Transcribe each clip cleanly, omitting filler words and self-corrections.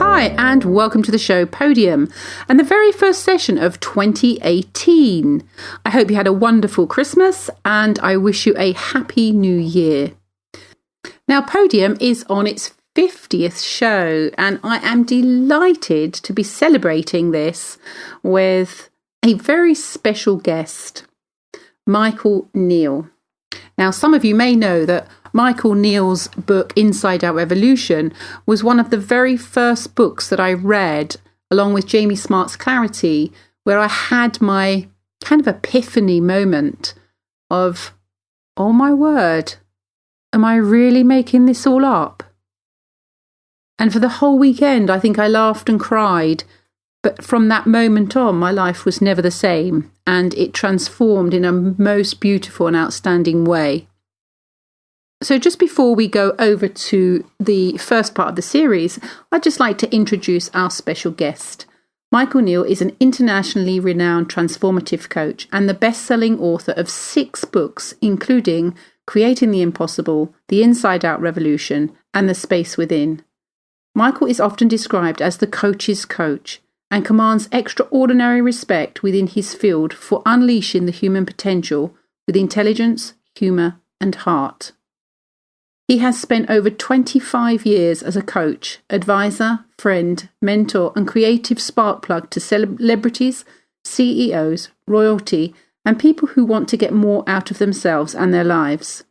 Hi, and welcome to the show Podium, and the very first session of 2018. I hope you had a wonderful Christmas, and I wish you a happy new year. Now, Podium is on its 50th show, and I am delighted to be celebrating this with a very special guest, Michael Neill. Now, some of you may know that Michael Neill's book, Inside Out Revolution, was one of the very first books that I read, along with Jamie Smart's Clarity, where I had my kind of epiphany moment of, oh my word, am I really making this all up? And for the whole weekend, I think I laughed and cried. But from that moment on, my life was never the same, and it transformed in a most beautiful and outstanding way. So just before we go over to the first part of the series, I'd just like to introduce our special guest. Michael Neill is an internationally renowned transformative coach and the best-selling author of 6 books, including Creating the Impossible, The Inside Out Revolution, and The Space Within. Michael is often described as the coach's coach and commands extraordinary respect within his field for unleashing the human potential with intelligence, humour, and heart. He has spent over 25 years as a coach, advisor, friend, mentor, and creative spark plug to celebrities, CEOs, royalty, and people who want to get more out of themselves and their lives.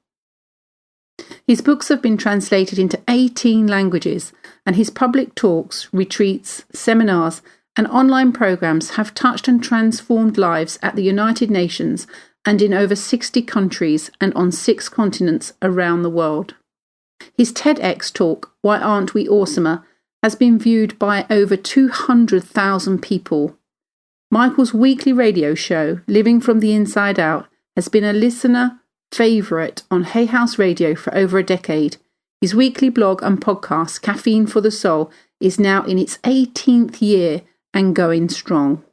His books have been translated into 18 languages, and his public talks, retreats, seminars, and online programs have touched and transformed lives at the United Nations and in over 60 countries and on 6 continents around the world. His TEDx talk, Why Aren't We Awesomer?, has been viewed by over 200,000 people. Michael's weekly radio show, Living from the Inside Out, has been a listener favourite on Hay House Radio for over a decade. His weekly blog and podcast, Caffeine for the Soul, is now in its 18th year and going strong.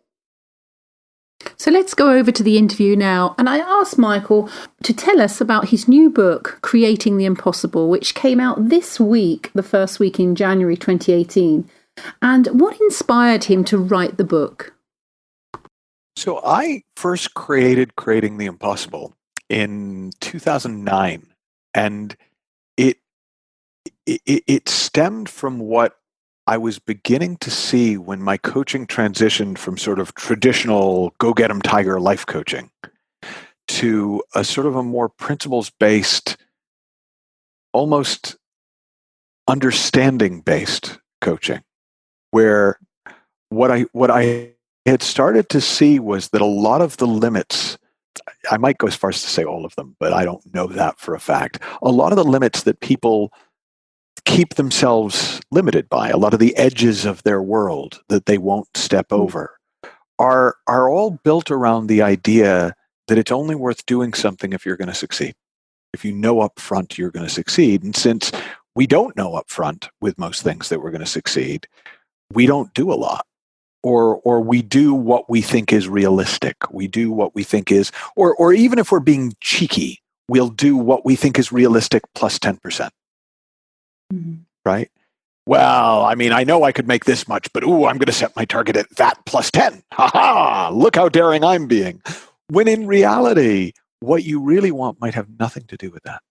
So let's go over to the interview now, and I asked Michael to tell us about his new book, Creating the Impossible, which came out this week, the first week in January 2018, and what inspired him to write the book. So I first created Creating the Impossible in 2009, and it stemmed from what I was beginning to see when my coaching transitioned from sort of traditional go-get-'em tiger life coaching to a sort of a more principles-based, almost understanding-based coaching, where what I had started to see was that a lot of the limits, I might go as far as to say all of them, but I don't know that for a fact, a lot of the limits that people keep themselves limited by, a lot of the edges of their world that they won't step over, are all built around the idea that it's only worth doing something if you're going to succeed. If you know up front you're going to succeed. And since we don't know up front with most things that we're going to succeed, we don't do a lot. Or we do what we think is realistic. We do what we think is, or even if we're being cheeky, we'll do what we think is realistic plus 10%. Mm-hmm. Right? Well, I mean, I know I could make this much, but I'm going to set my target at that plus 10. Ha ha! Look how daring I'm being. When in reality, what you really want might have nothing to do with that.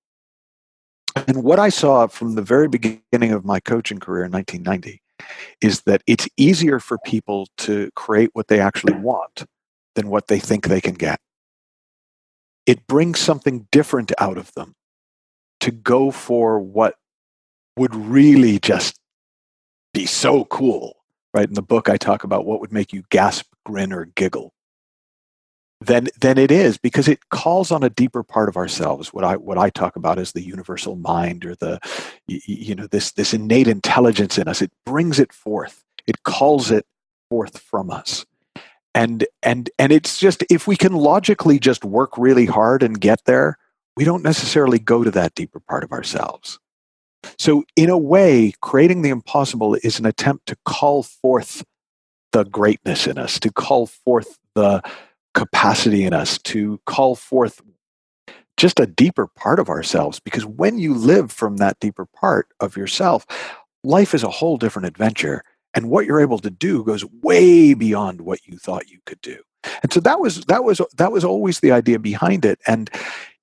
And what I saw from the very beginning of my coaching career in 1990 is that it's easier for people to create what they actually want than what they think they can get. It brings something different out of them to go for what would really just be so cool, right? In the book, I talk about what would make you gasp, grin, or giggle. Then it is, because it calls on a deeper part of ourselves. What I talk about is the universal mind, or the this innate intelligence in us. It brings it forth. It calls it forth from us. And it's just, if we can logically just work really hard and get there, we don't necessarily go to that deeper part of ourselves. So in a way, Creating the Impossible is an attempt to call forth the greatness in us, to call forth the capacity in us, to call forth just a deeper part of ourselves. Because when you live from that deeper part of yourself, life is a whole different adventure. And what you're able to do goes way beyond what you thought you could do. And so that was always the idea behind it. And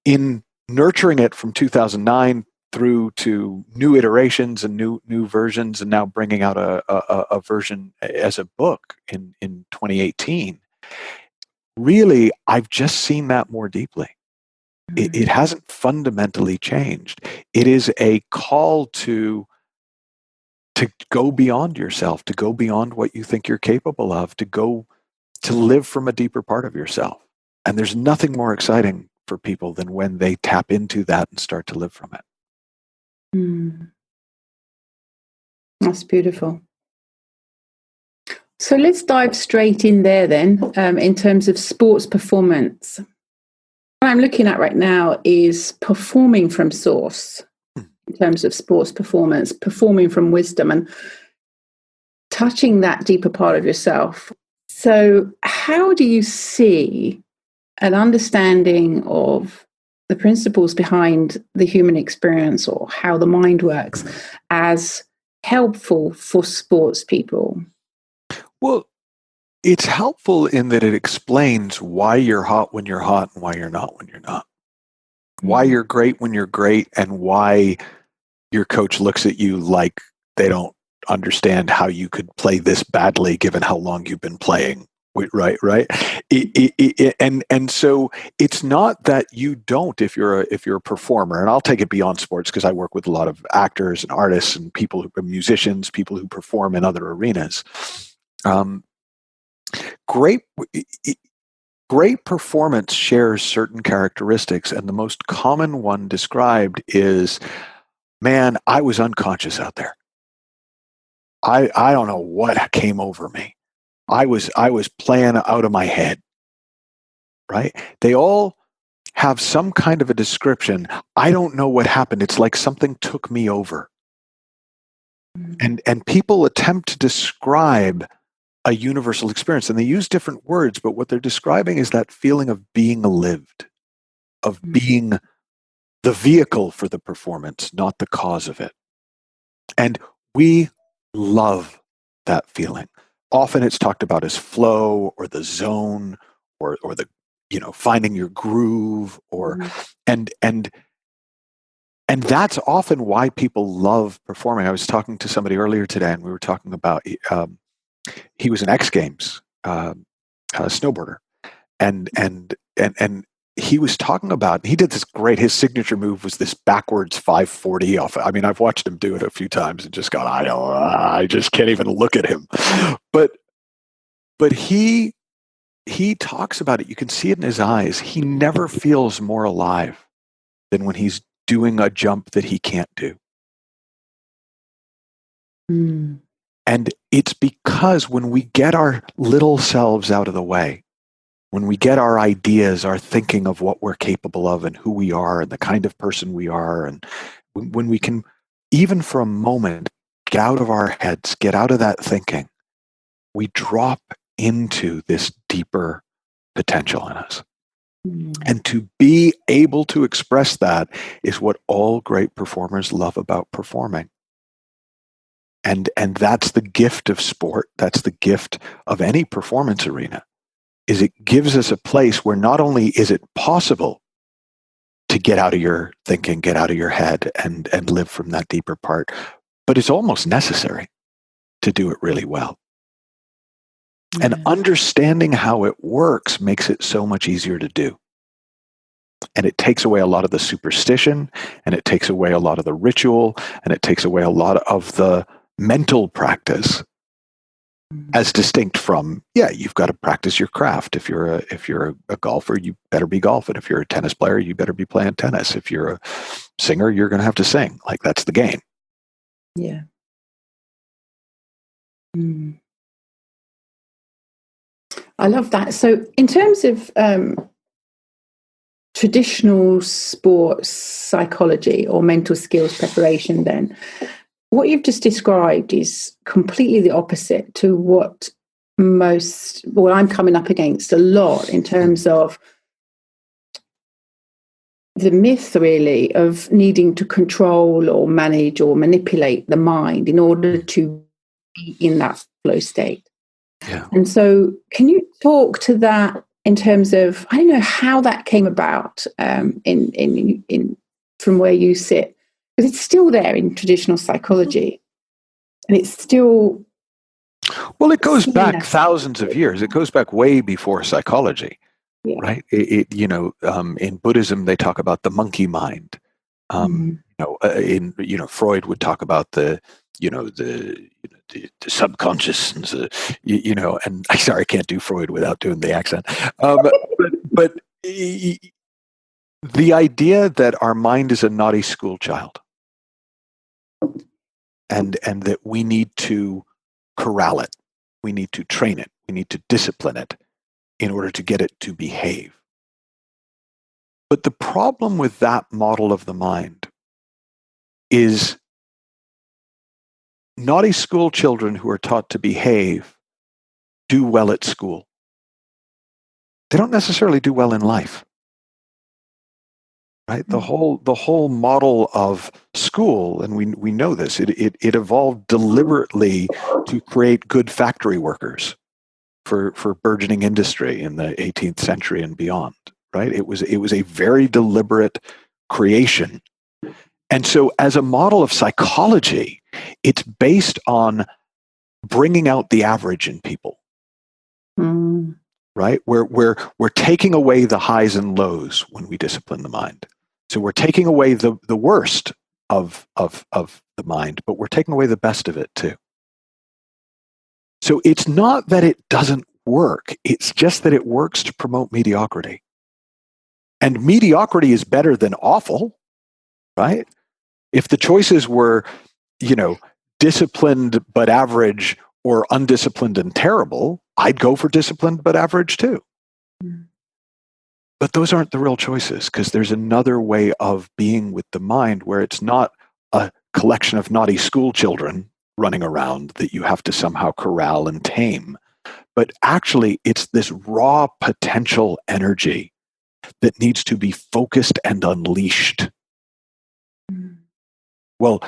in nurturing it from 2009 through to new iterations and new versions, and now bringing out a version as a book in 2018, really, I've just seen that more deeply. It hasn't fundamentally changed. It is a call to go beyond yourself, to go beyond what you think you're capable of, to live from a deeper part of yourself. And there's nothing more exciting for people than when they tap into that and start to live from it. That's beautiful. So let's dive straight in there then, in terms of sports performance. What I'm looking at right now is performing from source, in terms of sports performance, performing from wisdom and touching that deeper part of yourself. So how do you see an understanding of the principles behind the human experience or how the mind works as helpful for sports people? Well, it's helpful in that it explains why you're hot when you're hot and why you're not when you're not. Why you're great when you're great, and why your coach looks at you like they don't understand how you could play this badly given how long you've been playing. Right. And so it's not that you don't, if you're a performer, and I'll take it beyond sports because I work with a lot of actors and artists and people who are musicians, people who perform in other arenas. Great performance shares certain characteristics, and the most common one described is, man, I was unconscious out there. I don't know what came over me. I was playing out of my head. Right? They all have some kind of a description. I don't know what happened. It's like something took me over. And people attempt to describe a universal experience, and they use different words, but what they're describing is that feeling of being lived, of being the vehicle for the performance, not the cause of it. And we love that feeling. Often it's talked about as flow or the zone or the, finding your groove and that's often why people love performing. I was talking to somebody earlier today, and we were talking about he was an X Games snowboarder, and he was talking about, he did this great, his signature move was this backwards 540 off. I mean, I've watched him do it a few times and just gone, I just can't even look at him. But he talks about it. You can see it in his eyes. He never feels more alive than when he's doing a jump that he can't do. And it's because when we get our little selves out of the way, when we get our ideas, our thinking of what we're capable of and who we are and the kind of person we are, and when we can, even for a moment, get out of our heads, get out of that thinking, we drop into this deeper potential in us. And to be able to express that is what all great performers love about performing. And that's the gift of sport. That's the gift of any performance arena, is it gives us a place where not only is it possible to get out of your thinking, get out of your head and live from that deeper part, but it's almost necessary to do it really well. Yeah. And understanding how it works makes it so much easier to do. And it takes away a lot of the superstition, and it takes away a lot of the ritual, and it takes away a lot of the mental practice, as distinct from, you've got to practice your craft. If you're a golfer, you better be golfing. If you're a tennis player, you better be playing tennis. If you're a singer, you're going to have to sing. Like, that's the game. Yeah. I love that. So in terms of traditional sports psychology or mental skills preparation, then what you've just described is completely the opposite to what I'm coming up against a lot in terms of the myth, really, of needing to control or manage or manipulate the mind in order to be in that flow state. Yeah. And so can you talk to that in terms of, I don't know how that came about in from where you sit, because it's still there in traditional psychology, and it's still. Well, it goes back thousands of years. It goes back way before psychology, Yeah. right? In Buddhism, they talk about the monkey mind. Freud would talk about the subconscious and and sorry, I can't do Freud without doing the accent. But the idea that our mind is a naughty school child, and that we need to corral it, we need to train it, we need to discipline it in order to get it to behave. But the problem with that model of the mind is naughty school children who are taught to behave do well at school. They don't necessarily do well in life. Right? The whole model of school, and we know this, it evolved deliberately to create good factory workers for burgeoning industry in the 18th century and beyond. Right? It was a very deliberate creation. And so as a model of psychology, it's based on bringing out the average in people. Right? We're taking away the highs and lows when we discipline the mind. So we're taking away the worst of the mind, but we're taking away the best of it too. So it's not that it doesn't work. It's just that it works to promote mediocrity. And mediocrity is better than awful, right? If the choices were, disciplined but average or undisciplined and terrible, I'd go for disciplined but average too. But those aren't the real choices, because there's another way of being with the mind where it's not a collection of naughty school children running around that you have to somehow corral and tame. But actually, it's this raw potential energy that needs to be focused and unleashed. Well,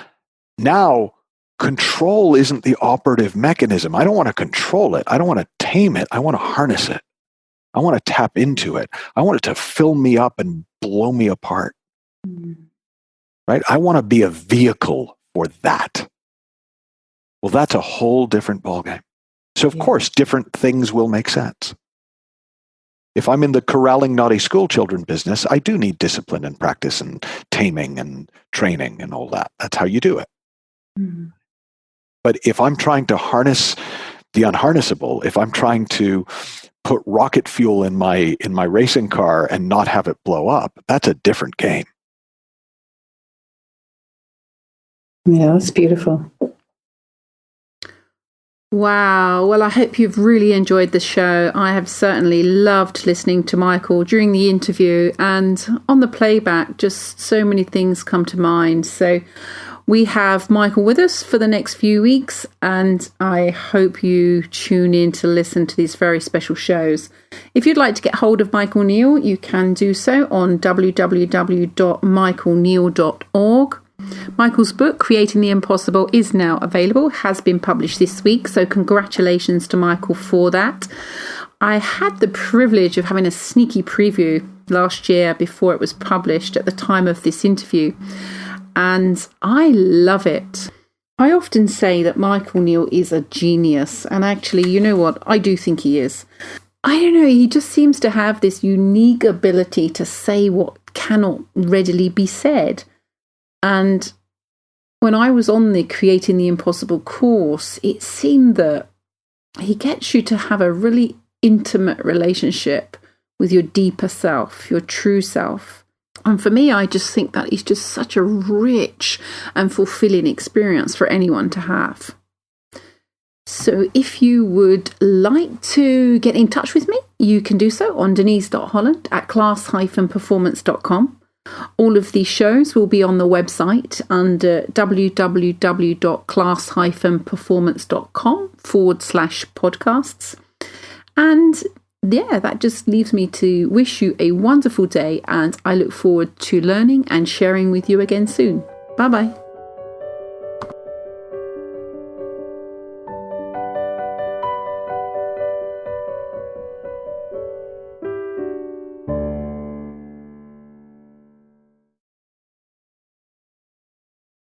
now control isn't the operative mechanism. I don't want to control it. I don't want to tame it. I want to harness it. I want to tap into it. I want it to fill me up and blow me apart. Right? I want to be a vehicle for that. Well, that's a whole different ballgame. So, of course, different things will make sense. If I'm in the corralling naughty school children business, I do need discipline and practice and taming and training and all that. That's how you do it. But if I'm trying to harness the unharnessable, if I'm trying to put rocket fuel in my racing car and not have it blow up, that's a different game. Yeah, that's beautiful. Wow. Well, I hope you've really enjoyed the show. I have certainly loved listening to Michael during the interview, and on the playback, just so many things come to mind. So we have Michael with us for the next few weeks, and I hope you tune in to listen to these very special shows. If you'd like to get hold of Michael Neill, you can do so on www.michaelneill.org. Michael's book, Creating the Impossible, is now available, has been published this week, so congratulations to Michael for that. I had the privilege of having a sneaky preview last year before it was published at the time of this interview, and I love it. I often say that Michael Neill is a genius, and actually, you know what? I do think he is. I don't know, he just seems to have this unique ability to say what cannot readily be said. And when I was on the Creating the Impossible course, it seemed that he gets you to have a really intimate relationship with your deeper self, your true self. And for me, I just think that is just such a rich and fulfilling experience for anyone to have. So if you would like to get in touch with me, you can do so on denise.holland@class-performance.com. All of these shows will be on the website under www.class-performance.com/podcasts. And yeah, that just leaves me to wish you a wonderful day, and I look forward to learning and sharing with you again soon. Bye-bye.